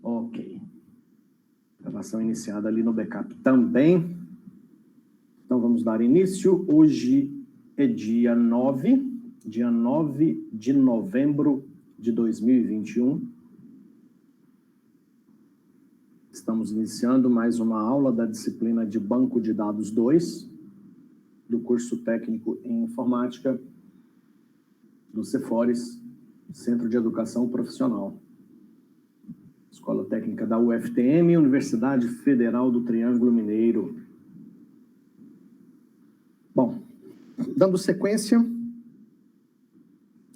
Ok. Gravação iniciada ali no backup também. Então, vamos dar início. Hoje é dia 9 de novembro de 2021. Estamos iniciando mais uma aula da disciplina de Banco de Dados 2, do curso técnico em informática do Cefores, Centro de Educação Profissional. Escola Técnica da UFTM, Universidade Federal do Triângulo Mineiro. Bom, dando sequência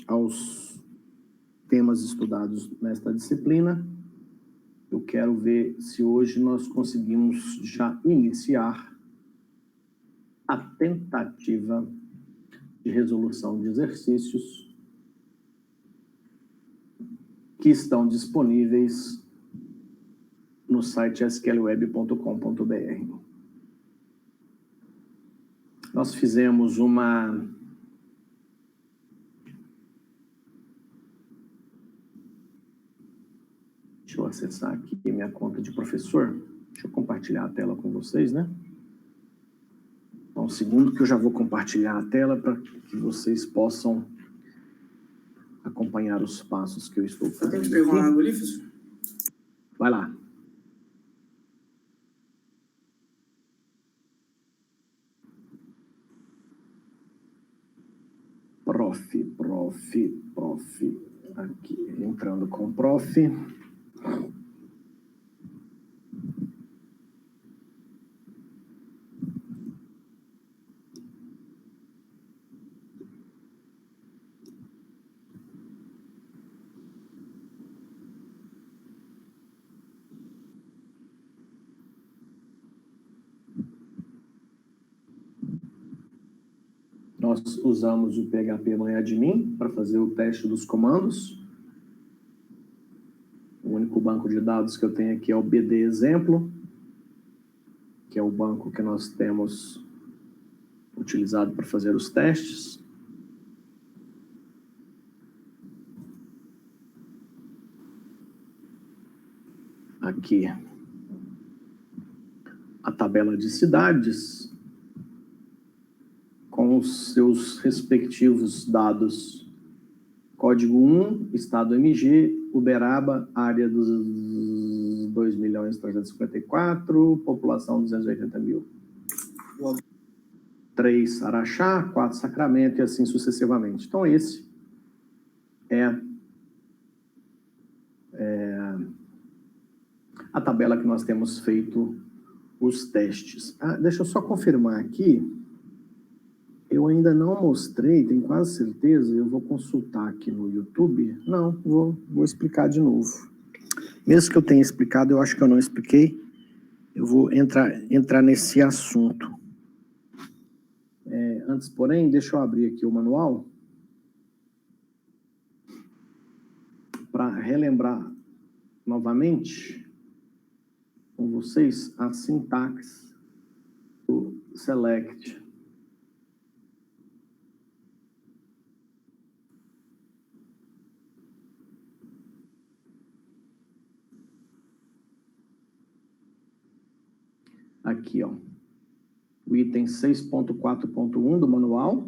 aos temas estudados nesta disciplina, eu quero ver se hoje nós conseguimos já iniciar a tentativa de resolução de exercícios que estão disponíveis no site sqlweb.com.br. Nós fizemos uma Deixa eu acessar aqui minha conta de professor. Deixa eu compartilhar a tela com vocês, né? Então, um segundo que eu já vou compartilhar a tela para que vocês possam acompanhar os passos que eu estou fazendo. Tem que pegar uma água ali, professor? Vai lá. Prof. Aqui, entrando com prof. Nós usamos o php-admin para fazer o teste dos comandos. O único banco de dados que eu tenho aqui é o BD exemplo, que é o banco que nós temos utilizado para fazer os testes. Aqui, a tabela de cidades, com os seus respectivos dados. Código 1, estado MG, Uberaba, área dos 2.354, população 280 mil. 3, Araxá, 4, Sacramento, e assim sucessivamente. Então, esse é a tabela que nós temos feito os testes. Deixa eu só confirmar aqui. Eu ainda não mostrei, tenho quase certeza, eu vou consultar aqui no YouTube. Não, vou explicar de novo. Mesmo que eu tenha explicado, eu acho que eu não expliquei. Eu vou entrar nesse assunto. Antes, porém, deixa eu abrir aqui o manual para relembrar novamente com vocês a sintaxe do select. Aqui, ó, o item 6.4.1 do manual.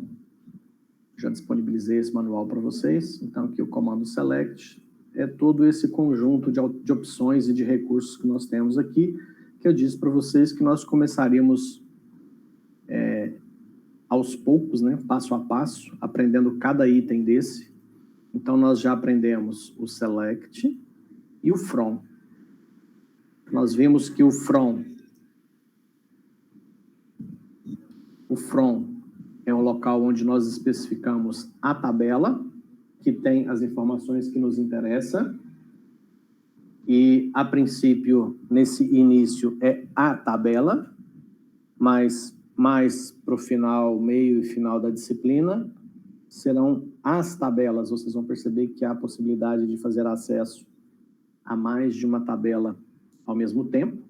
Já disponibilizei esse manual para vocês. Então, aqui o comando select é todo esse conjunto de opções e de recursos que nós temos aqui, que eu disse para vocês que nós começaríamos aos poucos, né, passo a passo, aprendendo cada item desse. Então, nós já aprendemos o select e o from. Nós vimos que o from é um local onde nós especificamos a tabela, que tem as informações que nos interessam. E, a princípio, nesse início, é a tabela, mas mais para o final, meio e final da disciplina, serão as tabelas. Vocês vão perceber que há a possibilidade de fazer acesso a mais de uma tabela ao mesmo tempo.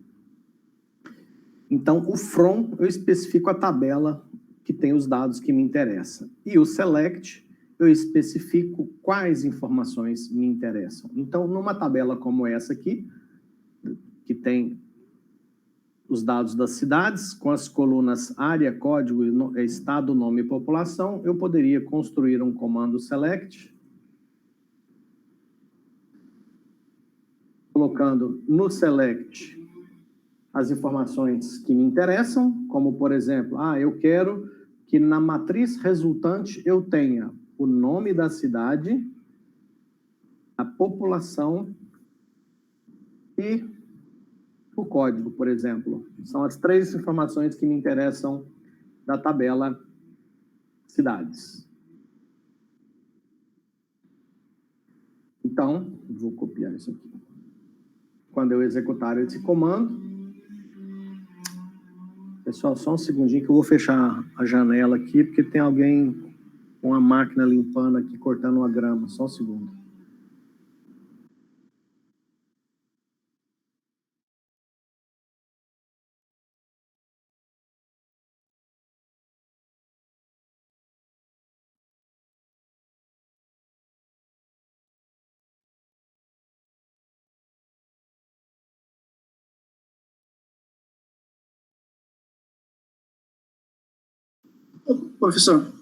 Então, o from, eu especifico a tabela que tem os dados que me interessam. E o select, eu especifico quais informações me interessam. Então, numa tabela como essa aqui, que tem os dados das cidades, com as colunas área, código, estado, nome e população, eu poderia construir um comando select, colocando no select as informações que me interessam, como, por exemplo, eu quero que na matriz resultante eu tenha o nome da cidade, a população e o código, por exemplo. São as 3 informações que me interessam da tabela cidades. Então, vou copiar isso aqui. Quando eu executar esse comando, pessoal, só um segundinho que eu vou fechar a janela aqui, porque tem alguém com a máquina limpando aqui, cortando uma grama. Só um segundo. Professor,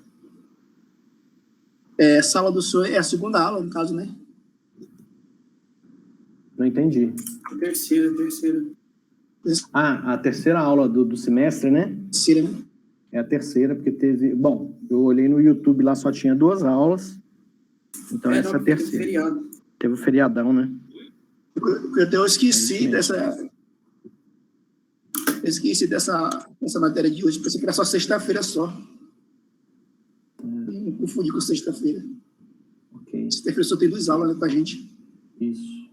sala do senhor é a segunda aula, no caso, né? Não entendi. Terceira. A terceira aula do semestre, né? Terceira, né? É a terceira, porque teve... Bom, eu olhei no YouTube, lá só tinha 2 aulas. Então, essa é a terceira. Teve o feriadão, né? Eu esqueci dessa matéria de hoje. Pensei que era só sexta-feira só. Me confundi com sexta-feira. Ok. Sexta-feira só tem 2 aulas, né, com a gente. Isso.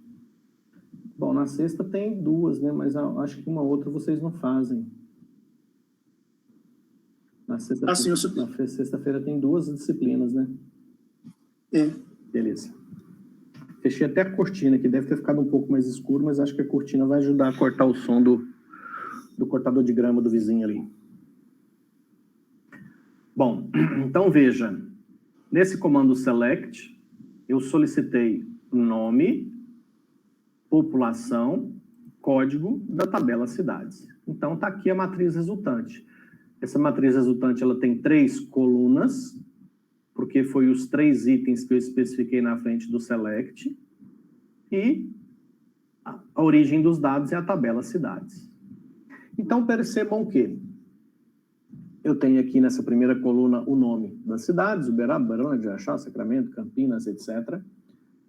Bom, na sexta tem 2, né? Mas acho que uma outra vocês não fazem. Na sexta-feira tem 2 disciplinas, né? Beleza. Fechei até a cortina, que deve ter ficado um pouco mais escuro, mas acho que a cortina vai ajudar a cortar o som do cortador de grama do vizinho ali. Bom, então veja, nesse comando select, eu solicitei nome, população, código da tabela cidades. Então, está aqui a matriz resultante. Essa matriz resultante ela tem 3 colunas, porque foi os 3 itens que eu especifiquei na frente do select, e a origem dos dados é a tabela cidades. Então, percebam que eu tenho aqui nessa primeira coluna o nome das cidades, Uberaba, Barão, Araxá, Sacramento, Campinas, etc.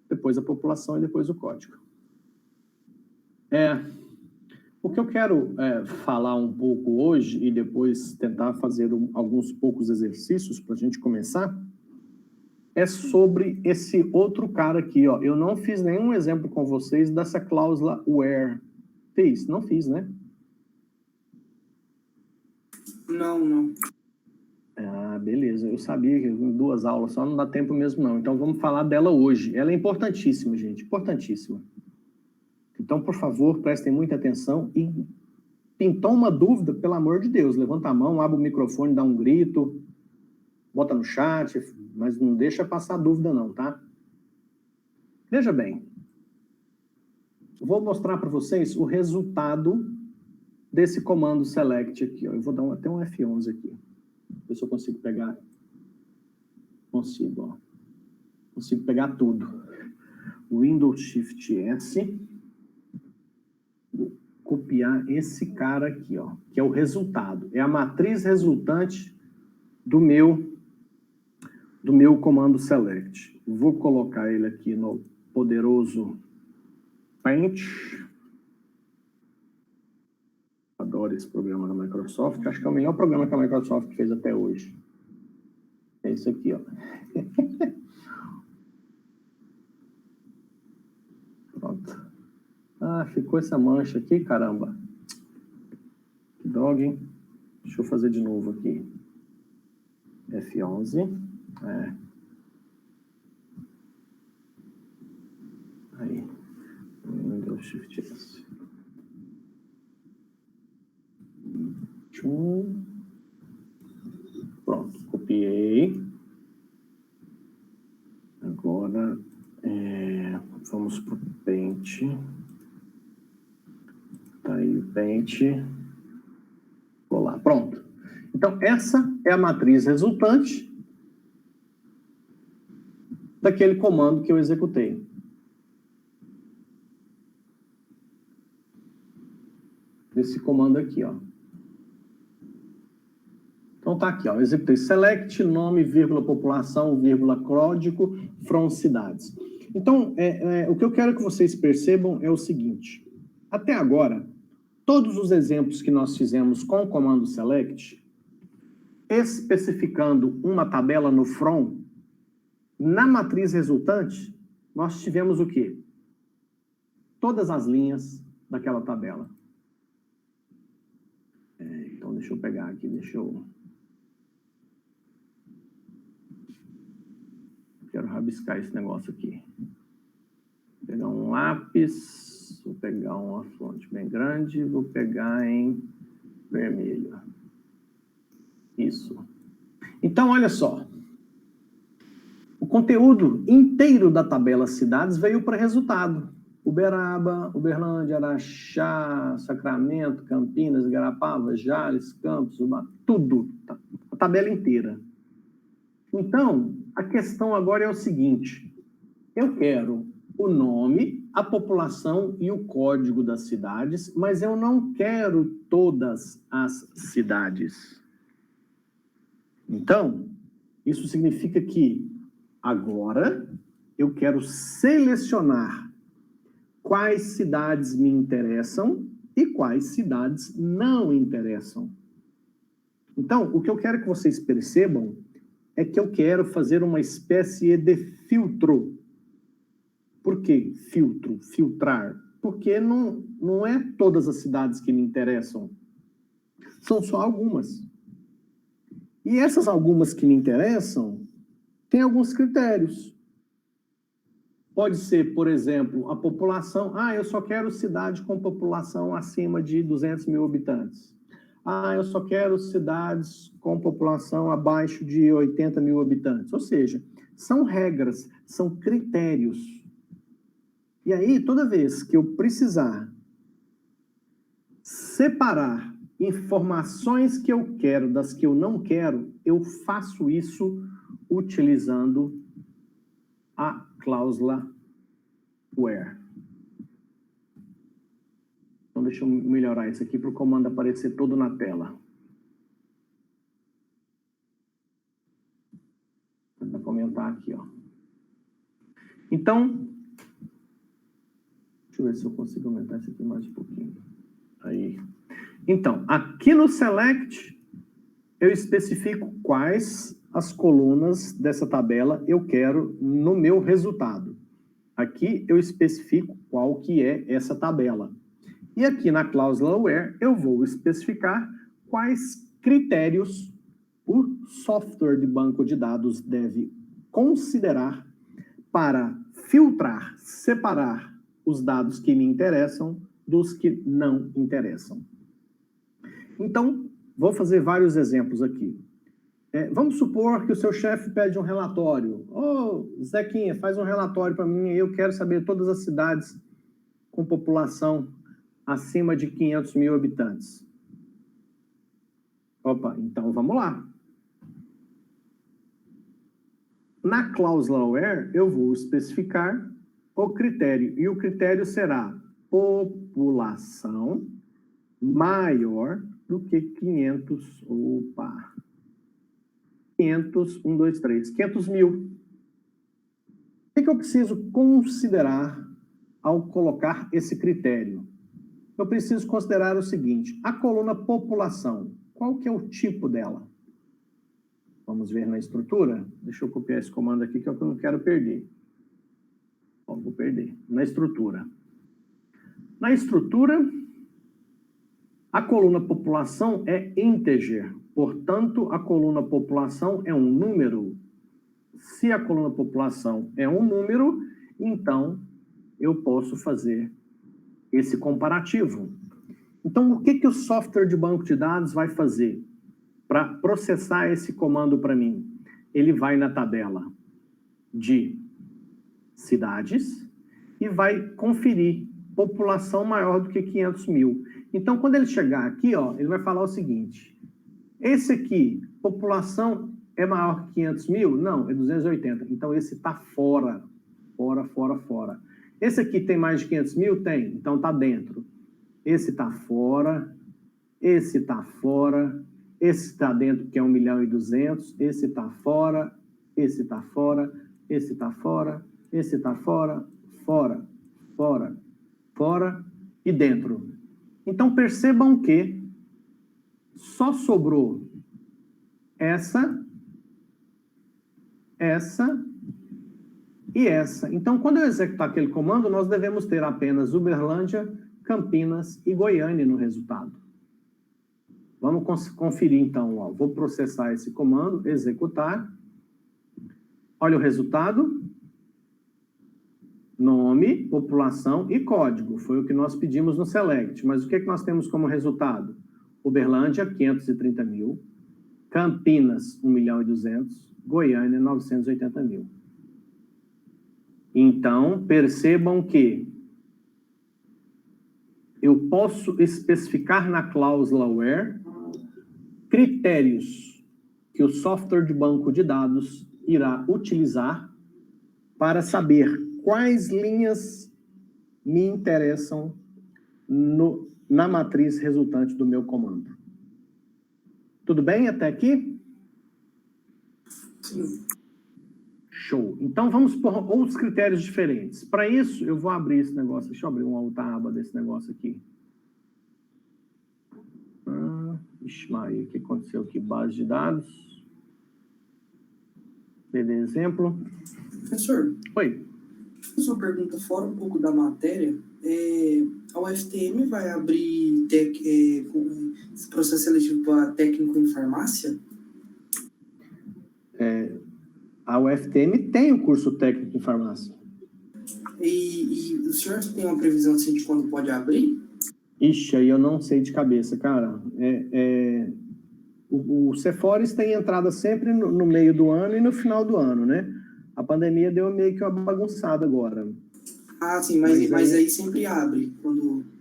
Depois a população e depois o código. O que eu quero falar um pouco hoje e depois tentar fazer alguns poucos exercícios para a gente começar é sobre esse outro cara aqui, ó. Eu não fiz nenhum exemplo com vocês dessa cláusula where. Fiz? Não fiz, né? Não. Beleza. Eu sabia que em 2 aulas só não dá tempo mesmo, não. Então, vamos falar dela hoje. Ela é importantíssima, gente. Importantíssima. Então, por favor, prestem muita atenção e pintou uma dúvida, pelo amor de Deus, levanta a mão, abre o microfone, dá um grito, bota no chat, mas não deixa passar dúvida não, tá? Veja bem, vou mostrar para vocês o resultado desse comando select aqui, ó. Eu vou dar até um F11 aqui, ver se eu consigo pegar. Consigo, ó. Consigo pegar tudo. Windows Shift S, vou copiar esse cara aqui, ó, que é o resultado. É a matriz resultante do meu comando select. Vou colocar ele aqui no poderoso Paint. Adoro esse programa da Microsoft. Acho que é o melhor programa que a Microsoft fez até hoje. É isso aqui, ó. Pronto. Ficou essa mancha aqui, caramba. Que droga, hein? Deixa eu fazer de novo aqui. F11. Aí. Windows Shift S. Pronto, copiei. Agora, vamos para o Paint. repente, vou lá, pronto. Então, essa é a matriz resultante daquele comando que eu executei. Esse comando aqui, ó. Então tá aqui, ó. Eu executei select, nome, vírgula, população, vírgula, código, from cidades. Então, o que eu quero que vocês percebam é o seguinte. Até agora, todos os exemplos que nós fizemos com o comando select, especificando uma tabela no from, na matriz resultante, nós tivemos o quê? Todas as linhas daquela tabela. Então, deixa eu pegar aqui, Quero rabiscar esse negócio aqui. Vou pegar um lápis, vou pegar uma fonte bem grande, vou pegar em vermelho. Isso. Então, olha só. O conteúdo inteiro da tabela cidades veio para resultado. Uberaba, Uberlândia, Araxá, Sacramento, Campinas, Igarapava, Jales, Campos, tudo. A tabela inteira. Então, a questão agora é o seguinte. Eu quero o nome, a população e o código das cidades, mas eu não quero todas as cidades. Então, isso significa que agora eu quero selecionar quais cidades me interessam e quais cidades não interessam. Então, o que eu quero que vocês percebam é que eu quero fazer uma espécie de filtro. Por que filtro? Filtrar? Porque não é todas as cidades que me interessam. São só algumas. E essas algumas que me interessam têm alguns critérios. Pode ser, por exemplo, a população. Eu só quero cidade com população acima de 200 mil habitantes. Eu só quero cidades com população abaixo de 80 mil habitantes. Ou seja, são regras, são critérios. E aí, toda vez que eu precisar separar informações que eu quero das que eu não quero, eu faço isso utilizando a cláusula where. Então, deixa eu melhorar isso aqui para o comando aparecer todo na tela. Vou comentar aqui, ó. Então, deixa eu ver se eu consigo aumentar isso aqui mais um pouquinho. Aí. Então, aqui no select, eu especifico quais as colunas dessa tabela eu quero no meu resultado. Aqui eu especifico qual que é essa tabela. E aqui na cláusula where eu vou especificar quais critérios o software de banco de dados deve considerar para filtrar, separar os dados que me interessam dos que não interessam. Então, vou fazer vários exemplos aqui. Vamos supor que o seu chefe pede um relatório. Zequinha, faz um relatório para mim, eu quero saber todas as cidades com população acima de 500 mil habitantes. Opa, então vamos lá. Na cláusula where, eu vou especificar o critério, e o critério será população maior do que 500, 500 mil. O que eu preciso considerar ao colocar esse critério? Eu preciso considerar o seguinte, a coluna população, qual que é o tipo dela? Vamos ver na estrutura? Deixa eu copiar esse comando aqui que é o que eu não quero perder. Vou perder. Na estrutura. Na estrutura, a coluna população é integer. Portanto, a coluna população é um número. Se a coluna população é um número, então eu posso fazer esse comparativo. Então, o que o software de banco de dados vai fazer para processar esse comando para mim? Ele vai na tabela de cidades e vai conferir população maior do que 500 mil. Então, quando ele chegar aqui, ó, ele vai falar o seguinte, esse aqui, população é maior que 500 mil? Não, é 280. Então, esse está fora. Fora. Esse aqui tem mais de 500 mil? Tem. Então, está dentro. Esse está fora. Esse está fora. Esse está dentro, que é 1.200.000. Esse está fora. Esse está fora. Esse está fora. Esse está fora. Fora e dentro. Então, percebam que só sobrou essa e essa. Então, quando eu executar aquele comando, nós devemos ter apenas Uberlândia, Campinas e Goiânia no resultado. Vamos conferir, então. Ó. Vou processar esse comando, executar. Olha o resultado. Nome, população e código. Foi o que nós pedimos no select. Mas o que nós temos como resultado? Uberlândia, 530 mil. Campinas, 1.200.000. Goiânia, 980.000. Então, percebam que eu posso especificar na cláusula where critérios que o software de banco de dados irá utilizar para saber quais linhas me interessam na matriz resultante do meu comando. Tudo bem até aqui? Sim. Show. Então, vamos por outros critérios diferentes. Para isso, eu vou abrir esse negócio. Deixa eu abrir uma outra aba desse negócio aqui. Ixi, Maria, o que aconteceu aqui? Base de dados. PD exemplo. Professor. Oi. Deixa eu fazer uma pergunta fora um pouco da matéria. A UFTM vai abrir esse processo seletivo para técnico em farmácia? A UFTM tem o curso técnico em farmácia. E o senhor tem uma previsão assim, de quando pode abrir? Ixi, aí eu não sei de cabeça, cara. O Cefores tem entrada sempre no meio do ano e no final do ano, né? A pandemia deu meio que uma bagunçada agora. Ah, sim, mas aí sempre abre.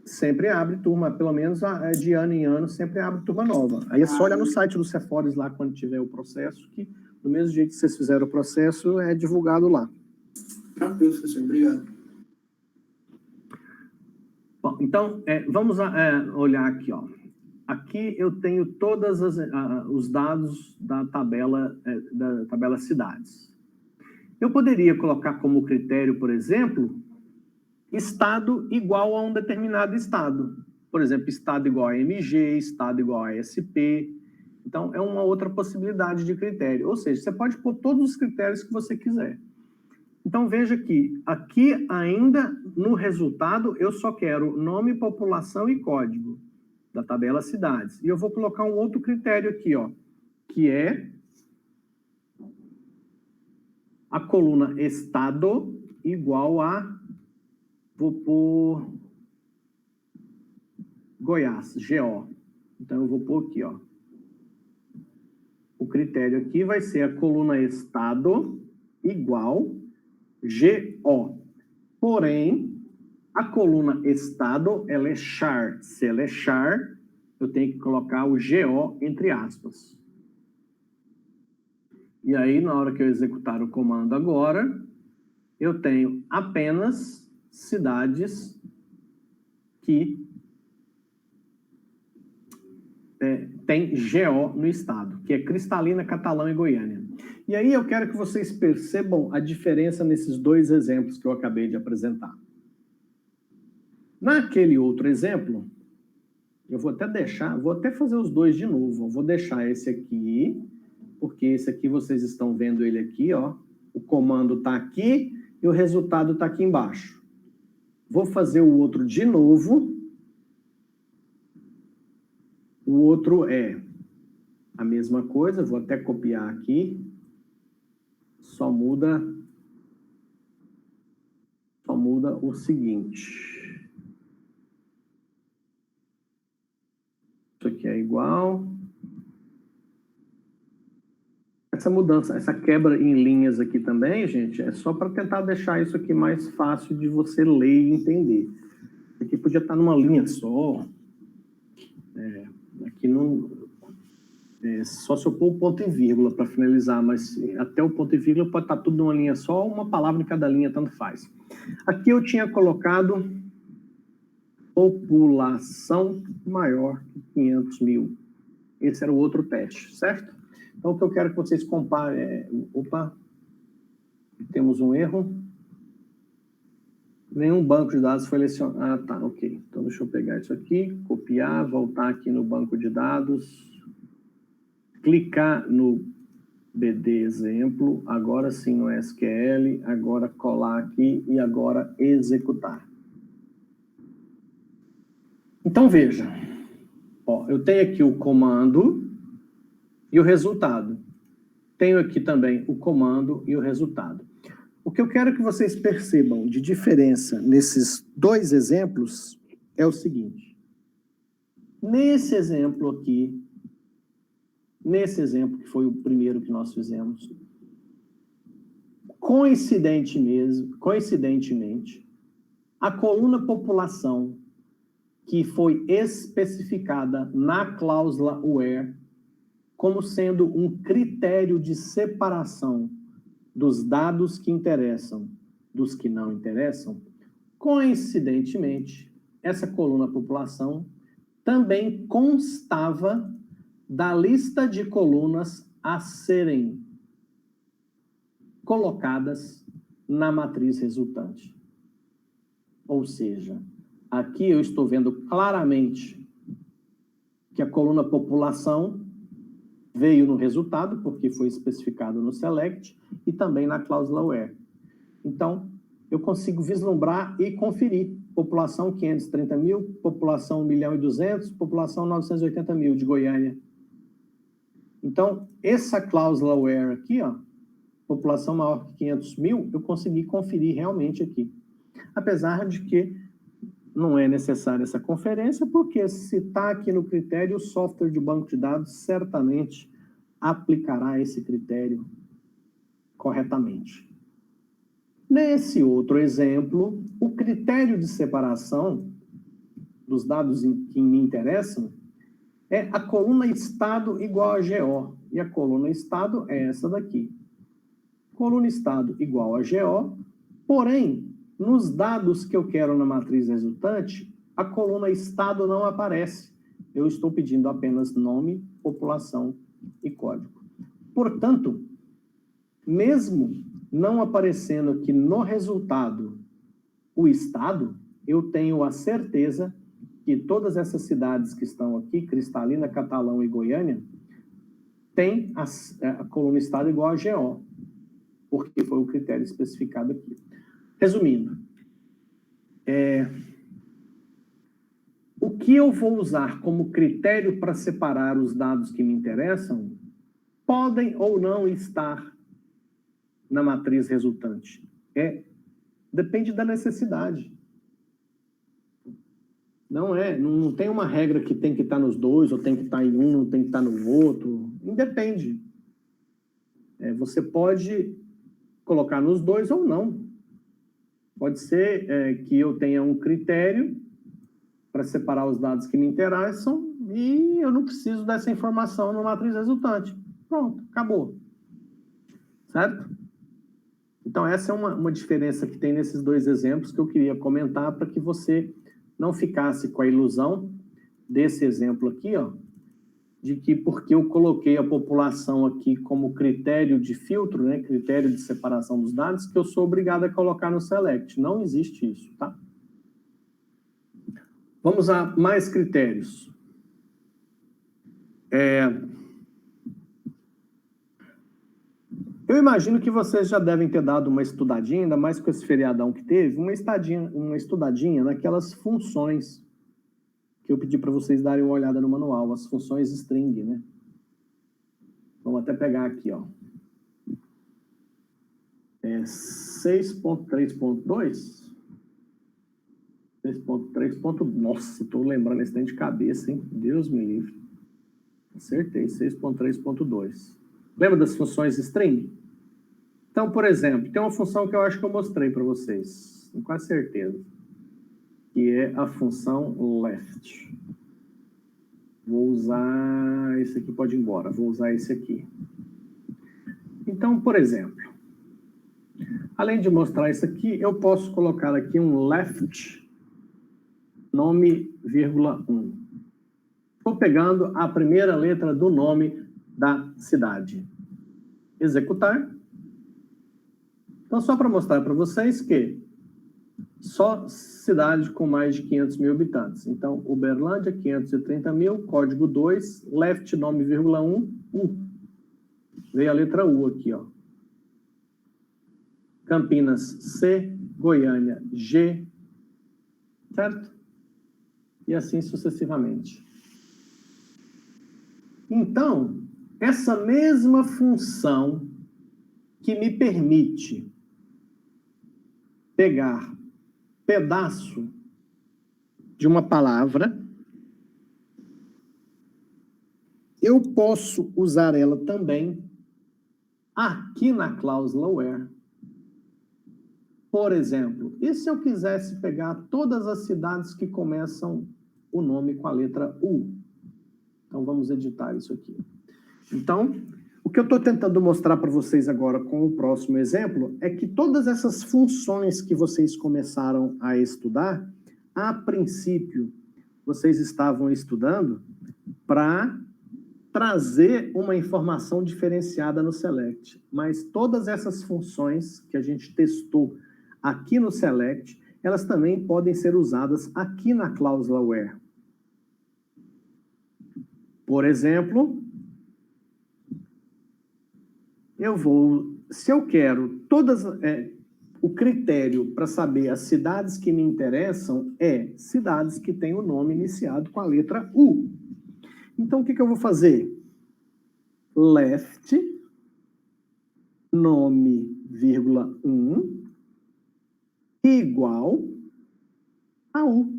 Sempre abre turma, pelo menos de ano em ano, sempre abre turma nova. Aí é só olhar no site do Cefores lá, quando tiver o processo, que do mesmo jeito que vocês fizeram o processo, é divulgado lá. Tranquilo, professor. Obrigado. Bom, então, vamos olhar aqui, ó. Aqui eu tenho todos os dados da tabela cidades. Eu poderia colocar como critério, por exemplo, estado igual a um determinado estado. Por exemplo, estado igual a MG, estado igual a SP. Então, é uma outra possibilidade de critério. Ou seja, você pode pôr todos os critérios que você quiser. Então, veja que aqui ainda no resultado eu só quero nome, população e código da tabela cidades. E eu vou colocar um outro critério aqui, ó, que é a coluna estado igual a, vou pôr Goiás, GO. Então, eu vou pôr aqui, ó. O critério aqui vai ser a coluna estado igual GO. Porém, a coluna estado, ela é char. Se ela é char, eu tenho que colocar o GO entre aspas. E aí, na hora que eu executar o comando agora, eu tenho apenas cidades que tem GO no estado, que é Cristalina, Catalão e Goiânia. E aí eu quero que vocês percebam a diferença nesses dois exemplos que eu acabei de apresentar. Naquele outro exemplo, eu vou até fazer os dois de novo. Eu vou deixar esse aqui, porque esse aqui vocês estão vendo ele aqui, ó. O comando está aqui e o resultado está aqui embaixo. Vou fazer o outro de novo. O outro é a mesma coisa, vou até copiar aqui. Só muda o seguinte. Isso aqui é igual. Essa mudança, essa quebra em linhas aqui também, gente, é só para tentar deixar isso aqui mais fácil de você ler e entender. Aqui podia estar numa linha só. Aqui não... só se eu pôr o ponto e vírgula para finalizar, mas até o ponto e vírgula pode estar tudo numa linha só, uma palavra em cada linha, tanto faz. Aqui eu tinha colocado população maior que 500 mil. Esse era o outro teste, certo? Então, o que eu quero que vocês comparem Opa, temos um erro. Nenhum banco de dados foi selecionado. Ah, tá, ok. Então, deixa eu pegar isso aqui, copiar, voltar aqui no banco de dados, clicar no BD exemplo, agora sim no SQL, agora colar aqui e agora executar. Então, veja. Ó, eu tenho aqui o comando e o resultado. Tenho aqui também o comando e o resultado. O que eu quero que vocês percebam de diferença nesses dois exemplos é o seguinte. Nesse exemplo aqui, que foi o primeiro que nós fizemos, coincidentemente, a coluna população que foi especificada na cláusula where como sendo um critério de separação dos dados que interessam dos que não interessam, coincidentemente, essa coluna população também constava da lista de colunas a serem colocadas na matriz resultante. Ou seja, aqui eu estou vendo claramente que a coluna população veio no resultado, porque foi especificado no select, e também na cláusula where. Então, eu consigo vislumbrar e conferir. População 530 mil, população 1.200.000, população 980 mil de Goiânia. Então, essa cláusula where aqui, ó, população maior que 500 mil, eu consegui conferir realmente aqui. Apesar de que não é necessária essa conferência, porque se está aqui no critério, o software de banco de dados certamente aplicará esse critério corretamente. Nesse outro exemplo, o critério de separação dos dados que me interessam é a coluna estado igual a GO, e a coluna estado é essa daqui. Coluna estado igual a GO, porém, nos dados que eu quero na matriz resultante, a coluna estado não aparece. Eu estou pedindo apenas nome, população e código. Portanto, mesmo não aparecendo aqui no resultado o estado, eu tenho a certeza que todas essas cidades que estão aqui, Cristalina, Catalão e Goiânia, têm a coluna estado igual a GO, porque foi o critério especificado aqui. Resumindo, o que eu vou usar como critério para separar os dados que me interessam podem ou não estar na matriz resultante. Depende da necessidade. Não tem uma regra que tem que estar nos dois, ou tem que estar em um, não tem que estar no outro. Independe. Você pode colocar nos dois ou não. Pode ser que eu tenha um critério para separar os dados que me interessam e eu não preciso dessa informação na matriz resultante. Pronto, acabou. Certo? Então, essa é uma diferença que tem nesses dois exemplos que eu queria comentar para que você não ficasse com a ilusão desse exemplo aqui, ó, de que porque eu coloquei a população aqui como critério de filtro, né, critério de separação dos dados, que eu sou obrigado a colocar no select. Não existe isso, tá? Vamos a mais critérios. Eu imagino que vocês já devem ter dado uma estudadinha, ainda mais com esse feriadão que teve, uma estudadinha naquelas funções que eu pedi para vocês darem uma olhada no manual, as funções string, né? Vamos até pegar aqui, ó. 6.3.2. 6.3. Nossa, estou lembrando esse trem de cabeça, hein? Deus me livre. Acertei, 6.3.2. Lembra das funções string? Então, por exemplo, tem uma função que eu acho que eu mostrei para vocês, com quase certeza, que é a função left. Vou usar esse aqui, pode ir embora. Vou usar esse aqui. Então, por exemplo, além de mostrar isso aqui, eu posso colocar aqui um left nome, vírgula 1. Estou pegando a primeira letra do nome da cidade. Executar. Então, só para mostrar para vocês que só cidade com mais de 500 mil habitantes. Então, Uberlândia, 530 mil, código 2, left nome, vírgula 1, U. Veio a letra U aqui, ó. Campinas, C, Goiânia, G, certo? E assim sucessivamente. Então, essa mesma função que me permite pegar pedaço de uma palavra, eu posso usar ela também aqui na cláusula where. Por exemplo, e se eu quisesse pegar todas as cidades que começam o nome com a letra U? Então, vamos editar isso aqui. Então, o que eu estou tentando mostrar para vocês agora com o próximo exemplo é que todas essas funções que vocês começaram a estudar, a princípio, vocês estavam estudando para trazer uma informação diferenciada no select. Mas todas essas funções que a gente testou aqui no select, elas também podem ser usadas aqui na cláusula where. Por exemplo, se eu quero o critério para saber as cidades que me interessam é cidades que têm o nome iniciado com a letra U. Então, o que eu vou fazer? Left, nome, vírgula 1, igual a U.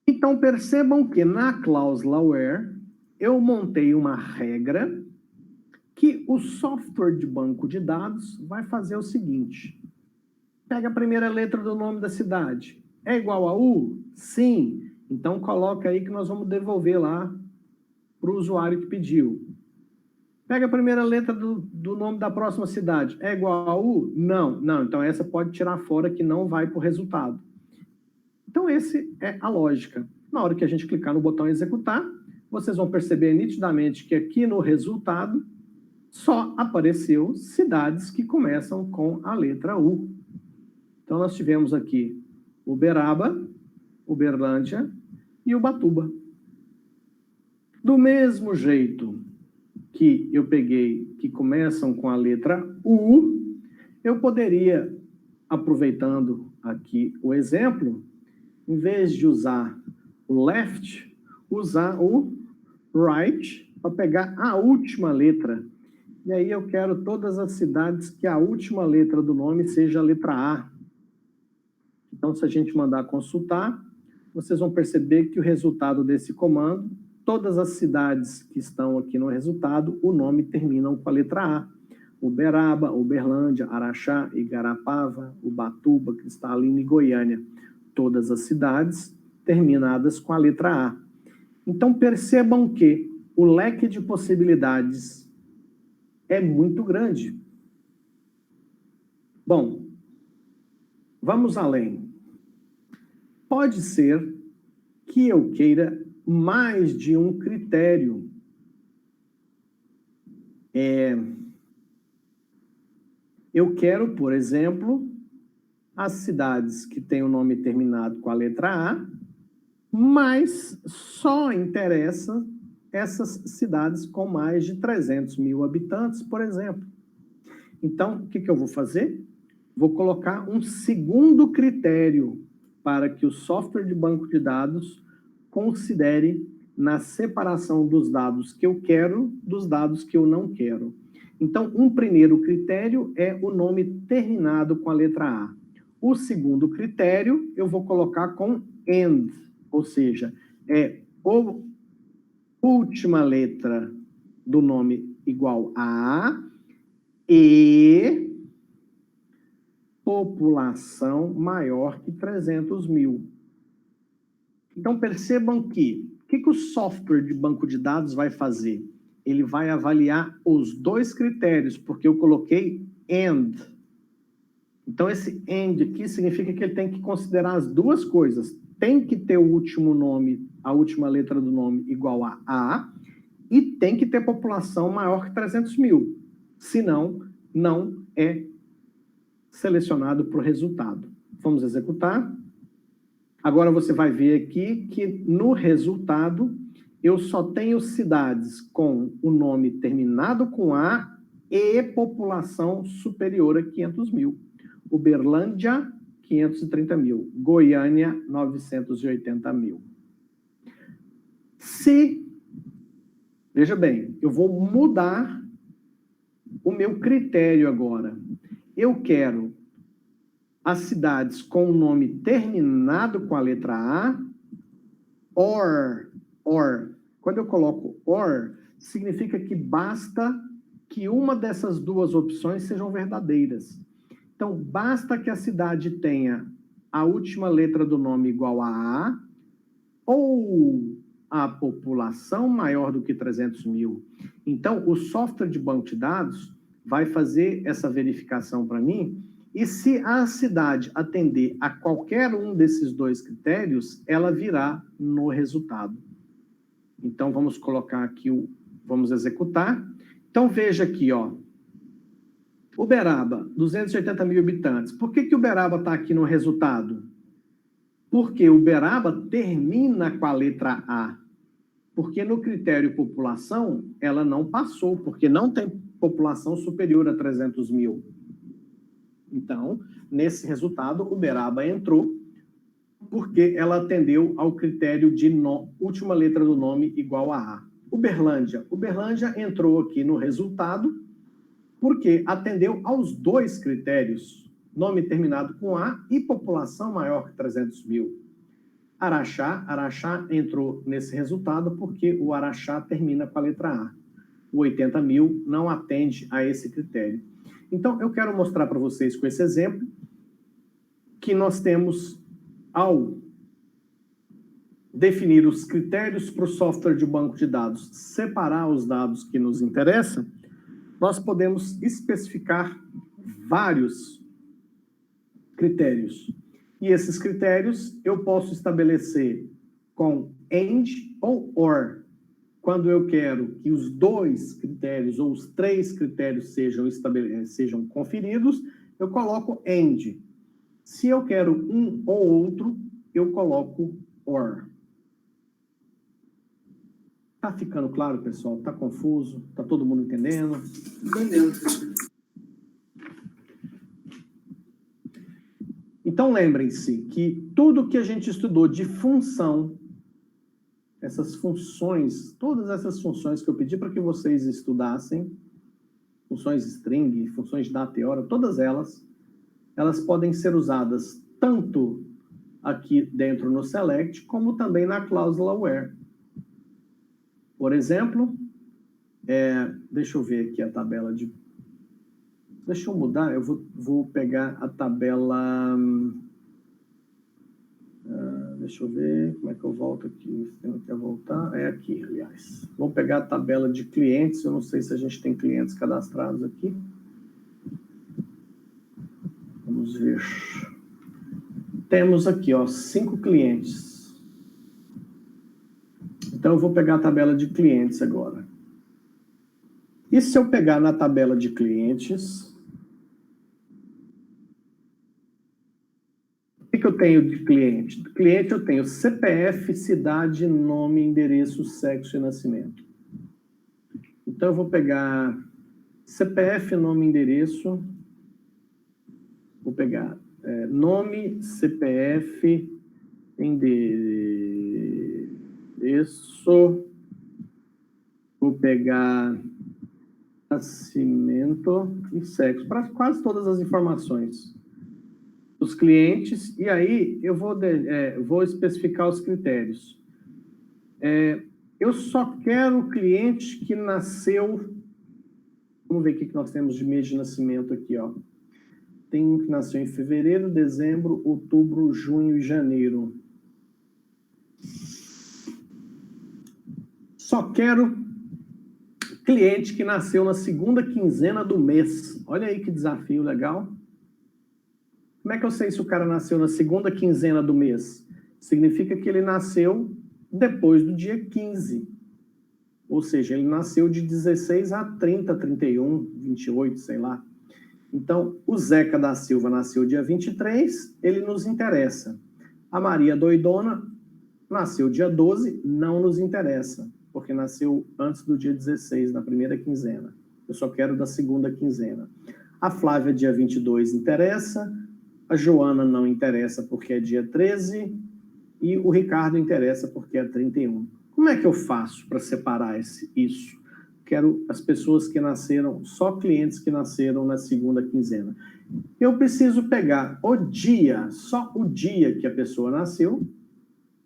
Então, percebam que na cláusula where, eu montei uma regra que o software de banco de dados vai fazer o seguinte. Pega a primeira letra do nome da cidade. É igual a U? Sim. Então, coloca aí que nós vamos devolver lá para o usuário que pediu. Pega a primeira letra do nome da próxima cidade. É igual a U? Não. Não, então essa pode tirar fora que não vai para o resultado. Então, essa é a lógica. Na hora que a gente clicar no botão executar, vocês vão perceber nitidamente que aqui no resultado só apareceu cidades que começam com a letra U. Então, nós tivemos aqui Uberaba, Uberlândia e Ubatuba. Do mesmo jeito que eu peguei, que começam com a letra U, eu poderia, aproveitando aqui o exemplo, em vez de usar o left, usar o right, para pegar a última letra. E aí eu quero todas as cidades que a última letra do nome seja a letra A. Então, se a gente mandar consultar, vocês vão perceber que o resultado desse comando, todas as cidades que estão aqui no resultado, o nome terminam com a letra A. Uberaba, Uberlândia, Araxá, Igarapava, Ubatuba, Cristalina e Goiânia. Todas as cidades terminadas com a letra A. Então, percebam que o leque de possibilidades é muito grande. Bom, vamos além. Pode ser que eu queira mais de um critério. Eu quero, por exemplo, as cidades que têm o nome terminado com a letra A, mas só interessa essas cidades com mais de 300 mil habitantes, por exemplo. Então, o que eu vou fazer? Vou colocar um segundo critério para que o software de banco de dados considere na separação dos dados que eu quero dos dados que eu não quero. Então, um primeiro critério é o nome terminado com a letra A. O segundo critério eu vou colocar com AND, ou seja, é a última letra do nome igual a e população maior que 300 mil. Então, percebam que que o software de banco de dados vai fazer? Ele vai avaliar os dois critérios, porque eu coloquei AND. Então, esse AND aqui significa que ele tem que considerar as duas coisas. Tem que ter o último nome, a última letra do nome igual a A, e tem que ter população maior que 300 mil. Senão, não é selecionado para o resultado. Vamos executar. Agora você vai ver aqui que no resultado eu só tenho cidades com o nome terminado com A e população superior a 500 mil. Uberlândia, 530 mil. Goiânia, 980 mil. Veja bem, eu vou mudar o meu critério agora. Eu quero as cidades com o nome terminado com a letra A, or. Quando eu coloco or, significa que basta que uma dessas duas opções sejam verdadeiras. Então, basta que a cidade tenha a última letra do nome igual a A, ou a população maior do que 300 mil. Então, o software de banco de dados vai fazer essa verificação para mim, e se a cidade atender a qualquer um desses dois critérios, ela virá no resultado. Então, vamos colocar aqui, vamos executar. Então, veja aqui, ó. Uberaba, 280 mil habitantes. Por que Uberaba está aqui no resultado? Porque Uberaba termina com a letra A. Porque no critério população, ela não passou, porque não tem população superior a 300 mil. Então, nesse resultado, Uberaba entrou, porque ela atendeu ao critério de última letra do nome igual a A. Uberlândia entrou aqui no resultado, porque atendeu aos dois critérios, nome terminado com A e população maior que 300 mil. Araxá entrou nesse resultado porque o Araxá termina com a letra A. O 80 mil não atende a esse critério. Então, eu quero mostrar para vocês com esse exemplo que nós temos, ao definir os critérios para o software de banco de dados, separar os dados que nos interessam, nós podemos especificar vários critérios. E esses critérios eu posso estabelecer com AND ou OR. Quando eu quero que os dois critérios ou os três critérios sejam conferidos, eu coloco AND. Se eu quero um ou outro, eu coloco OR. Tá ficando claro, pessoal? Tá confuso? Tá todo mundo entendendo? Entendendo. Então, lembrem-se que tudo que a gente estudou de função, essas funções, todas essas funções que eu pedi para que vocês estudassem, funções string, funções data e hora, todas elas podem ser usadas tanto aqui dentro no select, como também na cláusula where. Por exemplo, deixa eu ver aqui a tabela de... Deixa eu mudar, eu vou pegar a tabela... deixa eu ver como é que eu volto aqui. Se não quer voltar, é aqui, aliás. Vou pegar a tabela de clientes, eu não sei se a gente tem clientes cadastrados aqui. Vamos ver. Temos aqui, ó, 5 clientes. Então, eu vou pegar a tabela de clientes agora. E se eu pegar na tabela de clientes... O que eu tenho de cliente? De cliente eu tenho CPF, cidade, nome, endereço, sexo e nascimento. Então, eu vou pegar CPF, nome, endereço. Vou pegar nome, CPF, endereço. Vou pegar nascimento e sexo, para quase todas as informações dos clientes, e aí eu vou especificar os critérios. Eu só quero o cliente que nasceu... Vamos ver o que nós temos de mês de nascimento aqui, ó. Tem um que nasceu em fevereiro, dezembro, outubro, junho e janeiro. Só quero cliente que nasceu na segunda quinzena do mês. Olha aí que desafio legal. Como é que eu sei se o cara nasceu na segunda quinzena do mês? Significa que ele nasceu depois do dia 15. Ou seja, ele nasceu de 16 a 30, 31, 28, sei lá. Então, o Zeca da Silva nasceu dia 23, ele nos interessa. A Maria Doidona nasceu dia 12, não nos interessa, porque nasceu antes do dia 16, na primeira quinzena. Eu só quero da segunda quinzena. A Flávia, dia 22, interessa. A Joana não interessa porque é dia 13. E o Ricardo interessa porque é 31. Como é que eu faço para separar isso? Quero as pessoas que nasceram, só clientes que nasceram na segunda quinzena. Eu preciso pegar o dia, só o dia que a pessoa nasceu,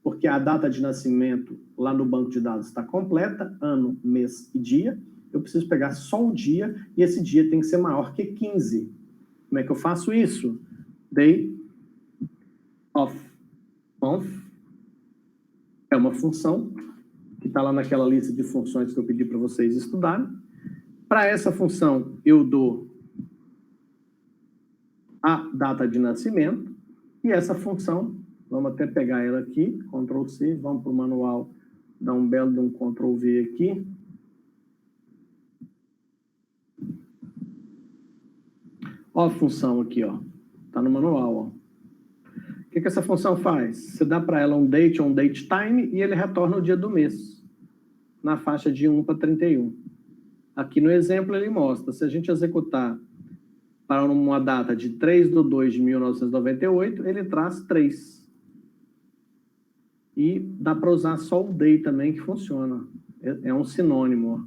porque a data de nascimento lá no banco de dados está completa, ano, mês e dia. Eu preciso pegar só o dia, e esse dia tem que ser maior que 15. Como é que eu faço isso? Day of month é uma função que está lá naquela lista de funções que eu pedi para vocês estudarem. Para essa função, eu dou a data de nascimento, e essa função, vamos até pegar ela aqui, Ctrl C, vamos para o manual, dar um belo de um Ctrl V aqui. Ó a função aqui, ó. Está no manual, ó. O que essa função faz? Você dá para ela um date ou um date time e ele retorna o dia do mês, na faixa de 1 para 31. Aqui no exemplo ele mostra, se a gente executar para uma data de 3/2/1998, ele traz 3. E dá para usar só o day também, que funciona. É um sinônimo. Ó.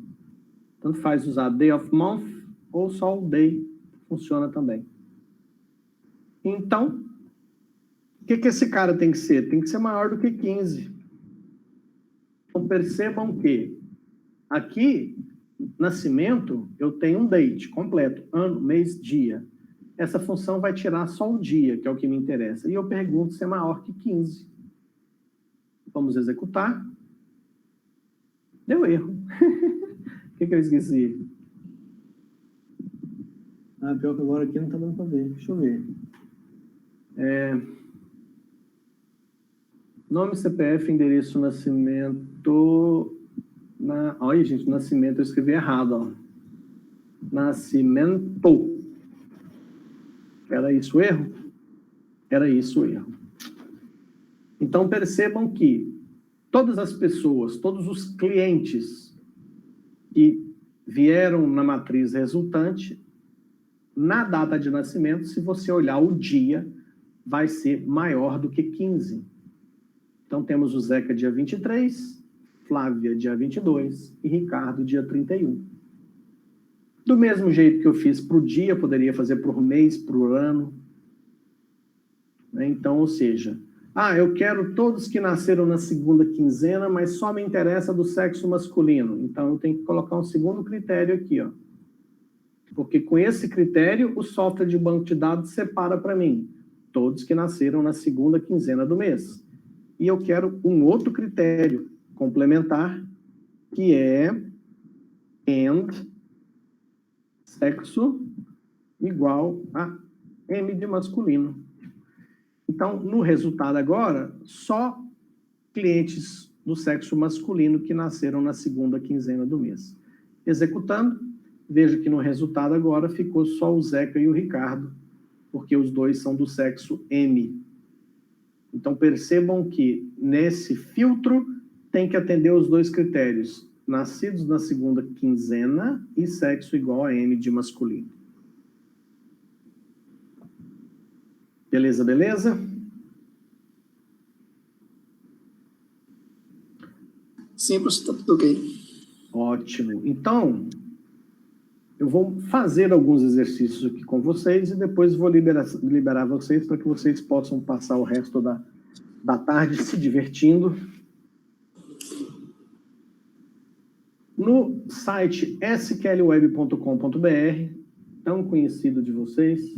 Tanto faz usar day of month ou só o day, funciona também. Então, o que esse cara tem que ser? Tem que ser maior do que 15. Então, percebam que aqui, nascimento, eu tenho um date completo, ano, mês, dia. Essa função vai tirar só o dia, que é o que me interessa. E eu pergunto se é maior que 15. Vamos executar. Deu erro. O que eu esqueci? Pior que agora aqui não está dando para ver. Deixa eu ver. Nome, CPF, endereço, nascimento... Olha, gente, nascimento eu escrevi errado, ó. Nascimento. Era isso o erro? Era isso o erro. Então, percebam que todas as pessoas, todos os clientes que vieram na matriz resultante, na data de nascimento, se você olhar o dia, vai ser maior do que 15. Então, temos o Zeca dia 23, Flávia dia 22 e Ricardo dia 31. Do mesmo jeito que eu fiz para o dia, poderia fazer por mês, por ano. Então, ou seja, eu quero todos que nasceram na segunda quinzena, mas só me interessa do sexo masculino. Então, eu tenho que colocar um segundo critério aqui, ó. Porque com esse critério, o software de banco de dados separa para mim todos que nasceram na segunda quinzena do mês. E eu quero um outro critério complementar, que é and sexo igual a M de masculino. Então, no resultado agora, só clientes do sexo masculino que nasceram na segunda quinzena do mês. Executando, veja que no resultado agora ficou só o Zeca e o Ricardo, porque os dois são do sexo M. Então, percebam que nesse filtro tem que atender os dois critérios, nascidos na segunda quinzena e sexo igual a M de masculino. Beleza, beleza? Sim, professor, tá tudo ok. Ótimo. Então, eu vou fazer alguns exercícios aqui com vocês e depois vou liberar vocês para que vocês possam passar o resto da tarde se divertindo. No site sqlweb.com.br, tão conhecido de vocês,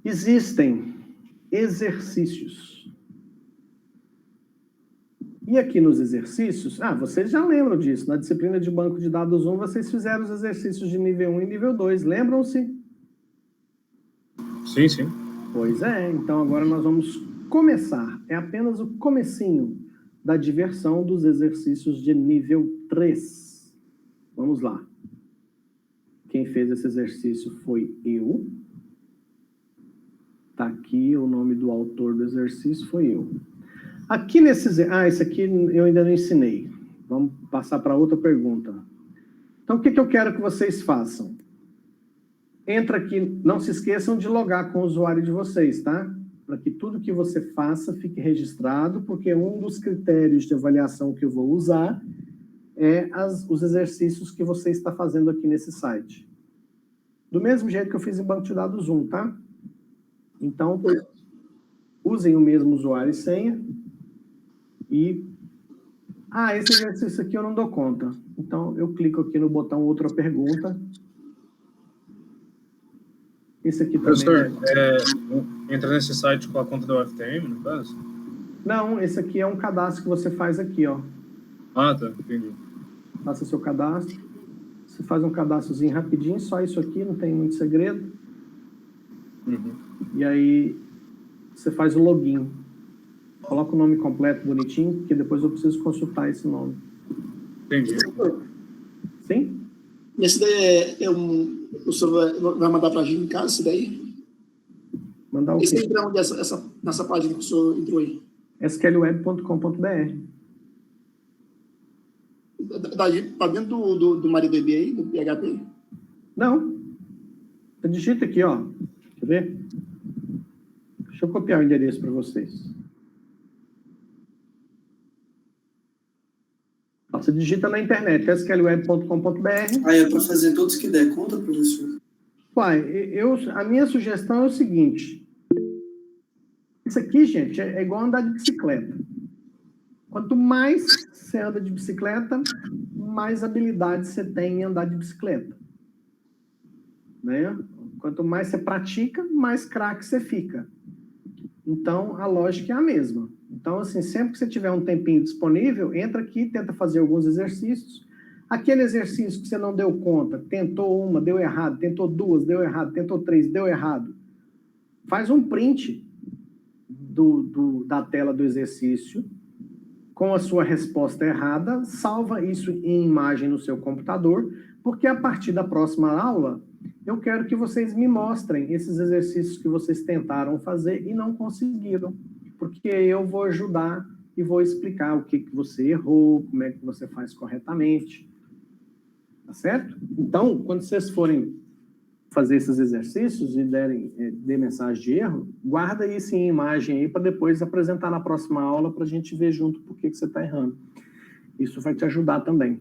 existem exercícios. E aqui nos exercícios, vocês já lembram disso, na disciplina de banco de dados 1, vocês fizeram os exercícios de nível 1 e nível 2, lembram-se? Sim, sim. Pois é, então agora nós vamos começar, é apenas o comecinho da diversão dos exercícios de nível 3. Vamos lá. Quem fez esse exercício foi eu. Tá aqui o nome do autor do exercício, foi eu. Aqui nesses... esse aqui eu ainda não ensinei. Vamos passar para outra pergunta. Então, o que eu quero que vocês façam? Entra aqui, não se esqueçam de logar com o usuário de vocês, tá? Para que tudo que você faça fique registrado, porque um dos critérios de avaliação que eu vou usar é os exercícios que você está fazendo aqui nesse site. Do mesmo jeito que eu fiz em banco de dados 1, tá? Então, usem o mesmo usuário e senha. E... esse exercício aqui eu não dou conta. Então, eu clico aqui no botão outra pergunta. Esse aqui também... Professor, entra nesse site com a conta da UFTM, no caso? Não, esse aqui é um cadastro que você faz aqui, ó. Tá, entendi. Faça seu cadastro. Você faz um cadastrozinho rapidinho, só isso aqui, não tem muito segredo. Uhum. E aí, você faz o login. Coloca o nome completo, bonitinho, porque depois eu preciso consultar esse nome. Entendi. Sim? Esse daí o senhor vai mandar para a gente em casa, esse daí? Mandar o esse quê? daí para onde nessa página que o senhor entrou aí? sqlweb.com.br. Para dentro do MariaDB aí, do PHP? Não. Você digita aqui, ó. Quer ver? Deixa eu copiar o endereço para vocês. Você digita na internet, sqlweb.com.br. Aí é para fazer todos que der conta, professor? A minha sugestão é o seguinte. Isso aqui, gente, é igual andar de bicicleta. Quanto mais você anda de bicicleta, mais habilidade você tem em andar de bicicleta. Né? Quanto mais você pratica, mais craque você fica. Então, a lógica é a mesma. Então, assim, sempre que você tiver um tempinho disponível, entra aqui, tenta fazer alguns exercícios. Aquele exercício que você não deu conta, tentou uma, deu errado, tentou duas, deu errado, tentou três, deu errado. Faz um print da tela do exercício com a sua resposta errada, salva isso em imagem no seu computador, porque a partir da próxima aula, eu quero que vocês me mostrem esses exercícios que vocês tentaram fazer e não conseguiram, porque eu vou ajudar e vou explicar o que você errou, como é que você faz corretamente. Tá certo? Então, quando vocês forem fazer esses exercícios e dê mensagem de erro, guarda isso em imagem aí para depois apresentar na próxima aula para a gente ver junto por que você está errando. Isso vai te ajudar também.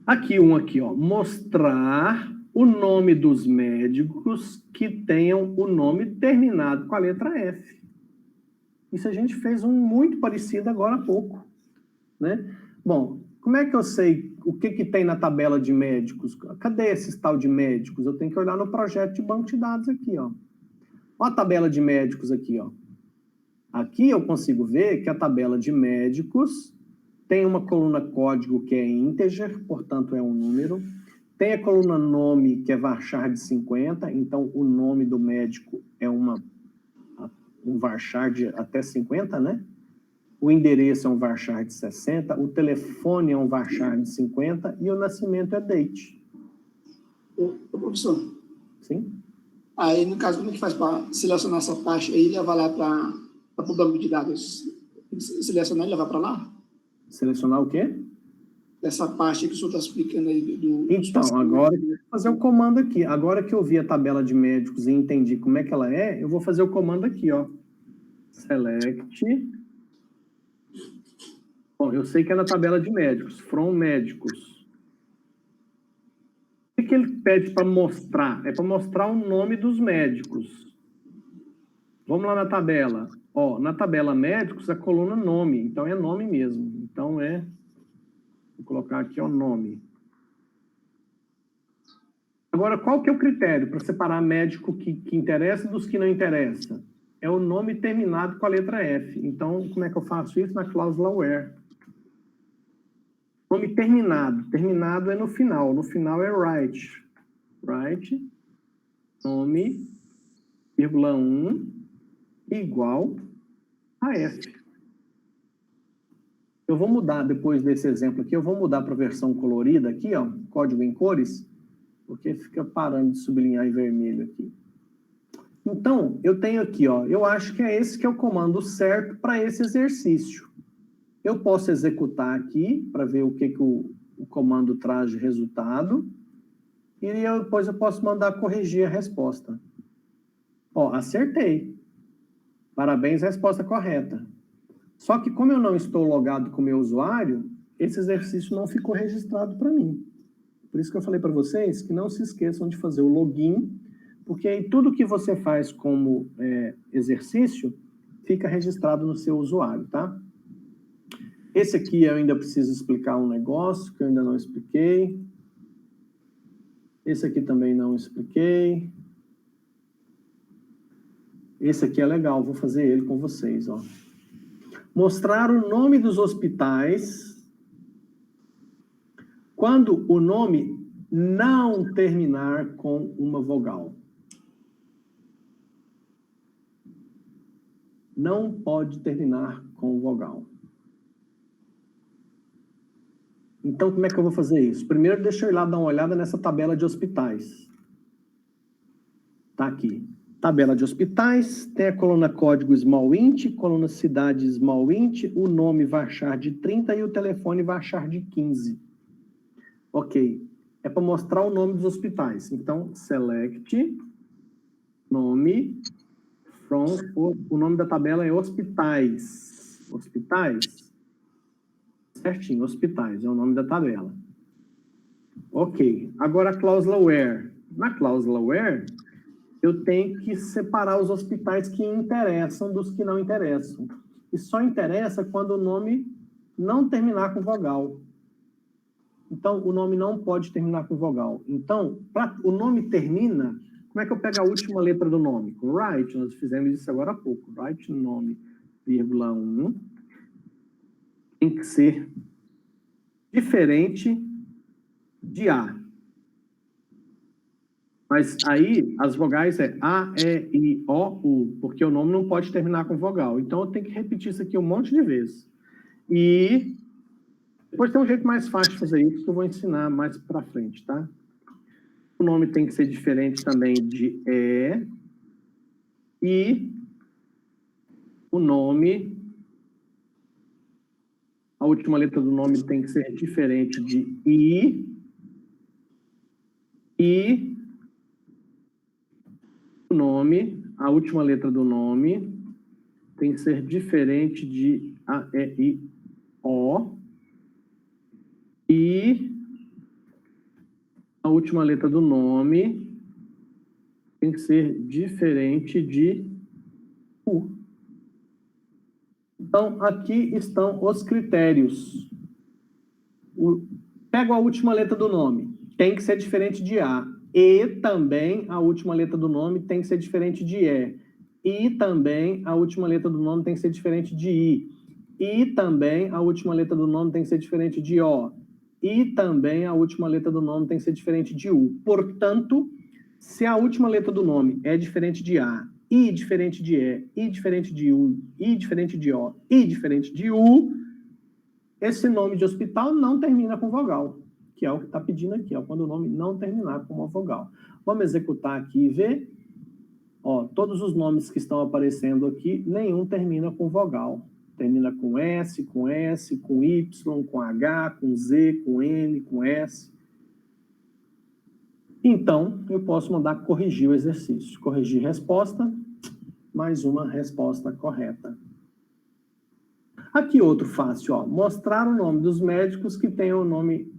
Aqui, ó. Mostrar o nome dos médicos que tenham o nome terminado com a letra F. Isso a gente fez um muito parecido agora há pouco, né? Bom, como é que eu sei o que tem na tabela de médicos? Cadê esse tal de médicos? Eu tenho que olhar no projeto de banco de dados aqui, ó. Olha a tabela de médicos aqui, ó. Aqui eu consigo ver que a tabela de médicos tem uma coluna código que é integer, portanto é um número. Tem a coluna nome, que é varchar de 50, então o nome do médico é um varchar de até 50, né? O endereço é um varchar de 60, o telefone é um varchar de 50 e o nascimento é date. Ô, professor. Sim? Aí, no caso, como é que faz para selecionar essa parte aí e levar lá para o banco de dados? Selecionar e levar para lá? Selecionar o quê? Essa parte que o senhor está explicando aí. Então, agora eu vou fazer o comando aqui. Agora que eu vi a tabela de médicos e entendi como é que ela é, eu vou fazer o comando aqui, ó. Select. Bom, eu sei que é na tabela de médicos. From médicos. O que ele pede para mostrar? É para mostrar o nome dos médicos. Vamos lá na tabela. Ó, na tabela médicos, a coluna nome. Então, é nome mesmo. Então, vou colocar aqui o nome. Agora, qual que é o critério para separar médico que interessa dos que não interessa? é o nome terminado com a letra F. Então, como é que eu faço isso? Na cláusula where. Nome terminado. Terminado é no final. No final é write. Write, nome, vírgula 1, igual a F. Eu vou mudar, depois desse exemplo aqui, eu vou mudar para a versão colorida aqui, ó, código em cores, porque fica parando de sublinhar em vermelho aqui. Então, eu tenho aqui, ó, eu acho que é esse que é o comando certo para esse exercício. Eu posso executar aqui, para ver o que o comando traz de resultado, e depois eu posso mandar corrigir a resposta. Ó, acertei. Parabéns, resposta correta. Só que como eu não estou logado com o meu usuário, esse exercício não ficou registrado para mim. Por isso que eu falei para vocês que não se esqueçam de fazer o login, porque aí tudo que você faz como exercício fica registrado no seu usuário, tá? Esse aqui eu ainda preciso explicar um negócio que eu ainda não expliquei. Esse aqui também não expliquei. Esse aqui é legal, vou fazer ele com vocês, ó. Mostrar o nome dos hospitais quando o nome não terminar com uma vogal. Não pode terminar com vogal. Então, como é que eu vou fazer isso? Primeiro, deixa eu ir lá dar uma olhada nessa tabela de hospitais. Tá aqui. Tabela de hospitais, tem a coluna código small int, coluna cidade small int, o nome varchar de 30 e o telefone varchar de 15. Ok. É para mostrar o nome dos hospitais. Então, select, nome, from, o nome da tabela é hospitais. Hospitais? Certinho, hospitais, é o nome da tabela. Ok. Agora a cláusula where. Na cláusula where, eu tenho que separar os hospitais que interessam dos que não interessam. E só interessa quando o nome não terminar com vogal. Então, o nome não pode terminar com vogal. Então, o nome termina, como é que eu pego a última letra do nome? Com write, nós fizemos isso agora há pouco. Write nome, vírgula 1, tem que ser diferente de A. Mas aí, as vogais é A, E, I, O, U, porque o nome não pode terminar com vogal. Então, eu tenho que repetir isso aqui um monte de vezes. E depois tem um jeito mais fácil de fazer isso, que eu vou ensinar mais para frente, tá? O nome tem que ser diferente também de E. E o nome, a última letra do nome tem que ser diferente de I. E o nome, a última letra do nome tem que ser diferente de A, E, I, O. E a última letra do nome tem que ser diferente de U. Então, aqui estão os critérios. Pego a última letra do nome, tem que ser diferente de A. E também a última letra do nome tem que ser diferente de E. E também a última letra do nome tem que ser diferente de I. E também a última letra do nome tem que ser diferente de O. E também a última letra do nome tem que ser diferente de U. Portanto, se a última letra do nome é diferente de A, I diferente de E, I diferente de U, I diferente de O, I diferente de U, esse nome de hospital não termina com vogal, que é o que está pedindo aqui, ó, quando o nome não terminar com uma vogal. Vamos executar aqui e ver. Ó, todos os nomes que estão aparecendo aqui, nenhum termina com vogal. Termina com S, com Y, com H, com Z, com N, com S. Então, eu posso mandar corrigir o exercício. Corrigir resposta, mais uma resposta correta. Aqui outro fácil, ó. Mostrar o nome dos médicos que tenham o nome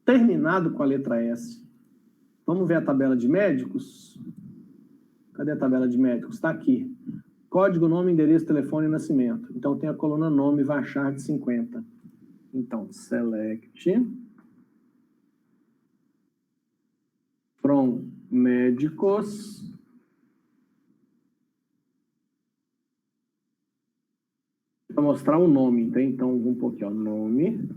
terminado com a letra S. Vamos ver a tabela de médicos? Cadê a tabela de médicos? Está aqui. Código, nome, endereço, telefone e nascimento. Então, tem a coluna nome, varchar de 50. Então, select from médicos para mostrar o nome, tá? Então, vamos pôr aqui, ó, nome.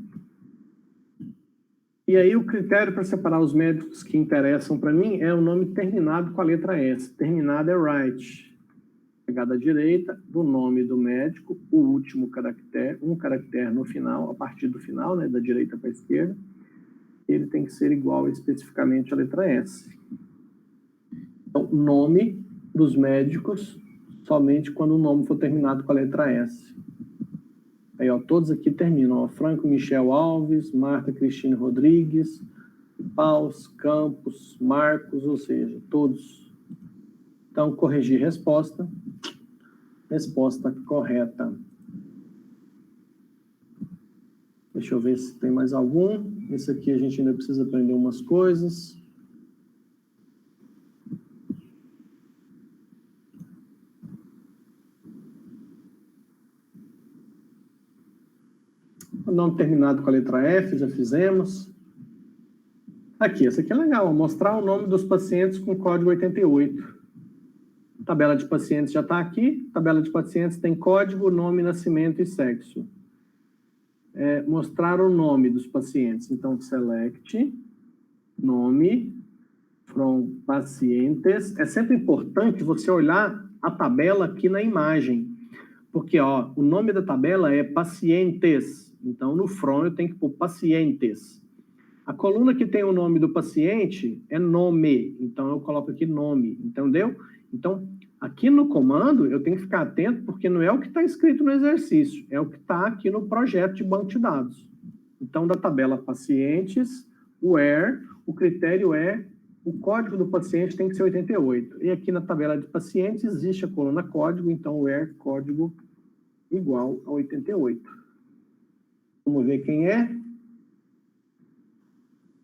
E aí, o critério para separar os médicos que interessam para mim é o nome terminado com a letra S. Terminado é right. Pegada à direita do nome do médico, o último caractere, um caractere no final, a partir do final, né, da direita para a esquerda, ele tem que ser igual especificamente à letra S. Então, nome dos médicos, somente quando o nome for terminado com a letra S. Aí, ó, todos aqui terminam, ó, Franco Michel Alves, Marta Cristine Rodrigues, Paus, Campos, Marcos, ou seja, todos. Então, corrigir resposta. Resposta correta. Deixa eu ver se tem mais algum. Esse aqui a gente ainda precisa aprender umas coisas. O nome terminado com a letra F, já fizemos. Aqui, esse aqui é legal. Ó, mostrar o nome dos pacientes com código 88. Tabela de pacientes já está aqui. Tabela de pacientes tem código, nome, nascimento e sexo. Mostrar o nome dos pacientes. Então, select, nome, from pacientes. É sempre importante você olhar a tabela aqui na imagem. Porque, ó, o nome da tabela é pacientes. Então, no from eu tenho que pôr pacientes. A coluna que tem o nome do paciente é nome. Então, eu coloco aqui nome. Entendeu? Então, aqui no comando, eu tenho que ficar atento, porque não é o que está escrito no exercício, é o que está aqui no projeto de banco de dados. Então, da tabela pacientes, where, o critério é, o código do paciente tem que ser 88. E aqui na tabela de pacientes existe a coluna código, então where, código igual a 88. Vamos ver quem é.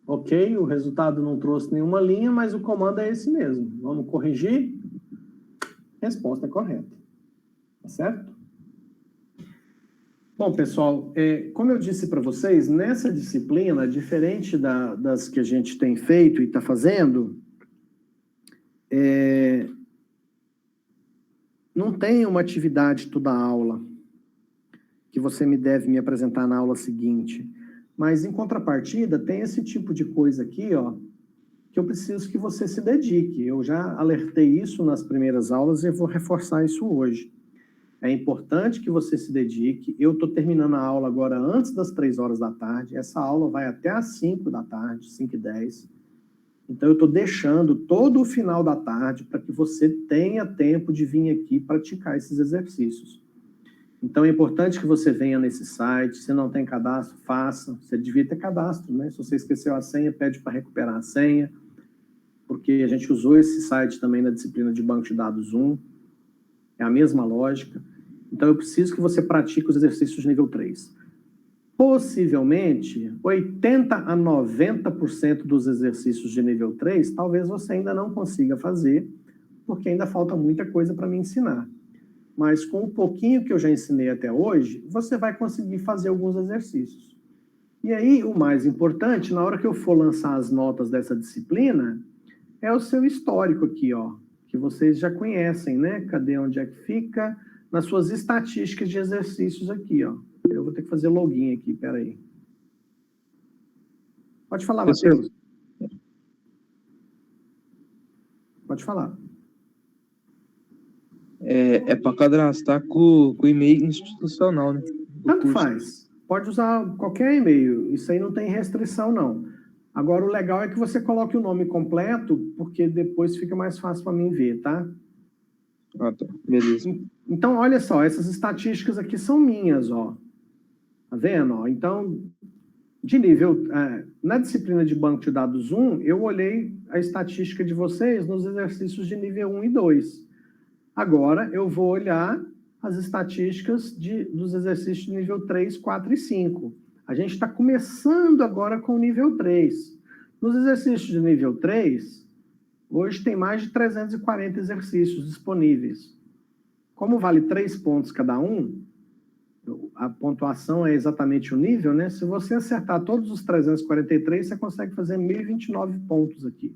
Ok, o resultado não trouxe nenhuma linha, mas o comando é esse mesmo. Vamos corrigir. Resposta correta. Tá certo? Bom, pessoal, como eu disse para vocês, nessa disciplina, diferente das que a gente tem feito e está fazendo, não tem uma atividade toda aula que você deve me apresentar na aula seguinte. Mas, em contrapartida, tem esse tipo de coisa aqui, ó, que eu preciso que você se dedique. Eu já alertei isso nas primeiras aulas e eu vou reforçar isso hoje. É importante que você se dedique. Eu estou terminando a aula agora antes das 3 horas da tarde. Essa aula vai até às 5 da tarde, 5h10. Então, eu estou deixando todo o final da tarde para que você tenha tempo de vir aqui praticar esses exercícios. Então, é importante que você venha nesse site. Se não tem cadastro, faça. Você devia ter cadastro, né? Se você esqueceu a senha, pede para recuperar a senha, porque a gente usou esse site também na disciplina de banco de dados 1. É a mesma lógica. Então, eu preciso que você pratique os exercícios de nível 3. Possivelmente, 80% a 90% dos exercícios de nível 3, talvez você ainda não consiga fazer, porque ainda falta muita coisa para me ensinar. Mas com o pouquinho que eu já ensinei até hoje, você vai conseguir fazer alguns exercícios. E aí, o mais importante, na hora que eu for lançar as notas dessa disciplina, é o seu histórico aqui, ó, que vocês já conhecem, né? Cadê onde é que fica? Nas suas estatísticas de exercícios aqui, ó. Eu vou ter que fazer login aqui, peraí. Pode falar, Matheus. Pode falar. É para cadastrar com o e-mail institucional, né? Tanto faz. Pode usar qualquer e-mail. Isso aí não tem restrição, não. Agora, o legal é que você coloque o nome completo, porque depois fica mais fácil para mim ver, tá? Ah, tá. Beleza. Então, olha só, essas estatísticas aqui são minhas, ó. Tá vendo? Ó? Então, de nível... na disciplina de banco de dados 1, eu olhei a estatística de vocês nos exercícios de nível 1 e 2. Agora, eu vou olhar as estatísticas dos exercícios de nível 3, 4 e 5. A gente está começando agora com o nível 3. Nos exercícios de nível 3, hoje tem mais de 340 exercícios disponíveis. Como vale 3 pontos cada um, a pontuação é exatamente o nível, né? Se você acertar todos os 343, você consegue fazer 1.029 pontos aqui.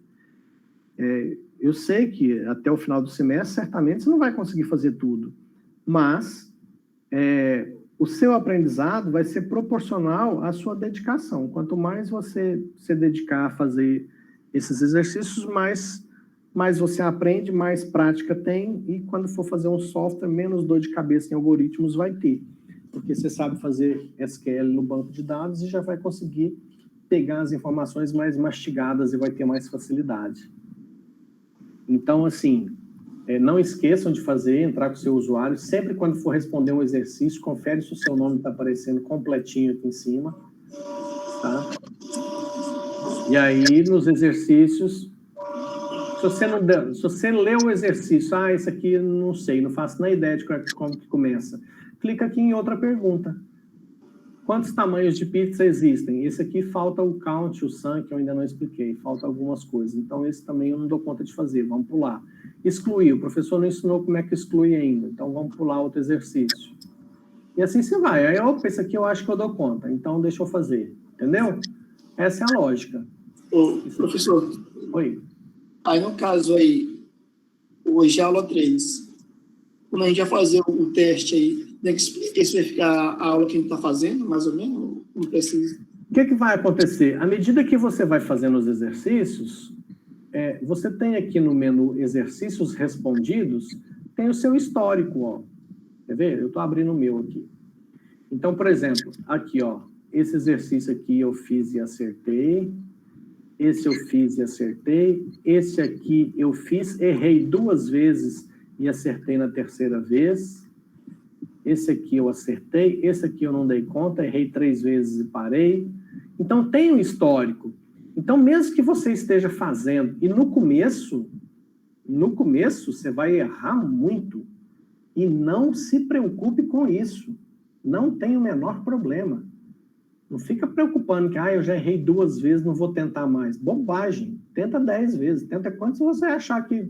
Eu sei que até o final do semestre, certamente, você não vai conseguir fazer tudo. Mas o seu aprendizado vai ser proporcional à sua dedicação. Quanto mais você se dedicar a fazer esses exercícios, mais você aprende, mais prática tem, e quando for fazer um software, menos dor de cabeça em algoritmos vai ter. Porque você sabe fazer SQL no banco de dados e já vai conseguir pegar as informações mais mastigadas e vai ter mais facilidade. Então, assim, não esqueçam de entrar com o seu usuário, sempre quando for responder um exercício, confere se o seu nome está aparecendo completinho aqui em cima, tá? E aí, nos exercícios, se você lê o exercício, isso aqui não sei, não faço nem ideia de como que começa, clica aqui em outra pergunta. Quantos tamanhos de pizza existem? Esse aqui falta o count, o sum, que eu ainda não expliquei, falta algumas coisas. Então, esse também eu não dou conta de fazer, vamos pular. Excluir, o professor não ensinou como é que exclui ainda, então vamos pular outro exercício. E assim você vai. Aí, opa, esse aqui eu acho que eu dou conta, então deixa eu fazer, entendeu? Essa é a lógica. Ô, professor. Oi. Aí, no caso aí, hoje é aula 3. Quando a gente vai fazer o teste aí, tem que especificar a aula que a gente está fazendo, mais ou menos? Não precisa. O que vai acontecer? À medida que você vai fazendo os exercícios, você tem aqui no menu exercícios respondidos, tem o seu histórico, ó. Quer ver? Eu estou abrindo o meu aqui. Então, por exemplo, aqui, ó, esse exercício aqui eu fiz e acertei. Esse eu fiz e acertei. Esse aqui eu fiz, errei 2 vezes e acertei na 3ª vez. Esse aqui eu acertei. Esse aqui eu não dei conta, errei 3 vezes e parei. Então, tem um histórico. Então, mesmo que você esteja fazendo, e no começo você vai errar muito. E não se preocupe com isso. Não tem o menor problema. Não fica preocupando que, eu já errei 2 vezes, não vou tentar mais. Bobagem. Tenta 10 vezes. Tenta quantos você achar que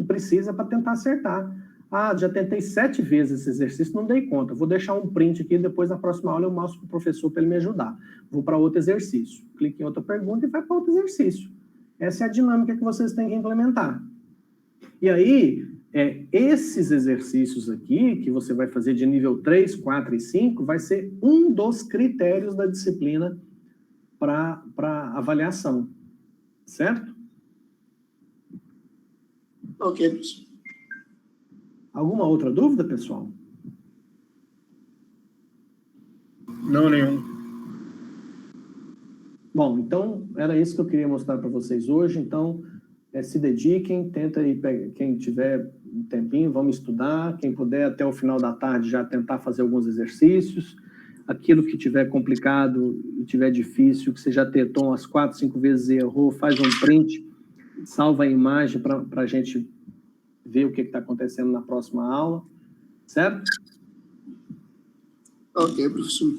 precisa para tentar acertar. Já tentei 7 vezes esse exercício, não dei conta. Vou deixar um print aqui, depois na próxima aula eu mostro para o professor para ele me ajudar. Vou para outro exercício. Clique em outra pergunta e vai para outro exercício. Essa é a dinâmica que vocês têm que implementar. E aí, esses exercícios aqui, que você vai fazer de nível 3, 4 e 5, vai ser um dos critérios da disciplina para avaliação. Certo? Ok, professor. Alguma outra dúvida, pessoal? Não, nenhum. Bom, então, era isso que eu queria mostrar para vocês hoje. Então, se dediquem, tenta aí, quem tiver um tempinho, vamos estudar. Quem puder, até o final da tarde, já tentar fazer alguns exercícios. Aquilo que tiver complicado e tiver difícil, que você já tentou umas 4, 5 vezes e errou, faz um print, salva a imagem para a gente ver o que está acontecendo na próxima aula, certo? Ok, professor.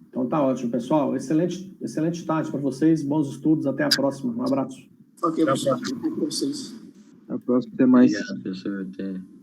Então tá ótimo, pessoal. Excelente tarde para vocês, bons estudos, até a próxima. Um abraço. Ok, Até a professor. próxima. Até para vocês. Até a próxima, até mais. Obrigado, professor. Até.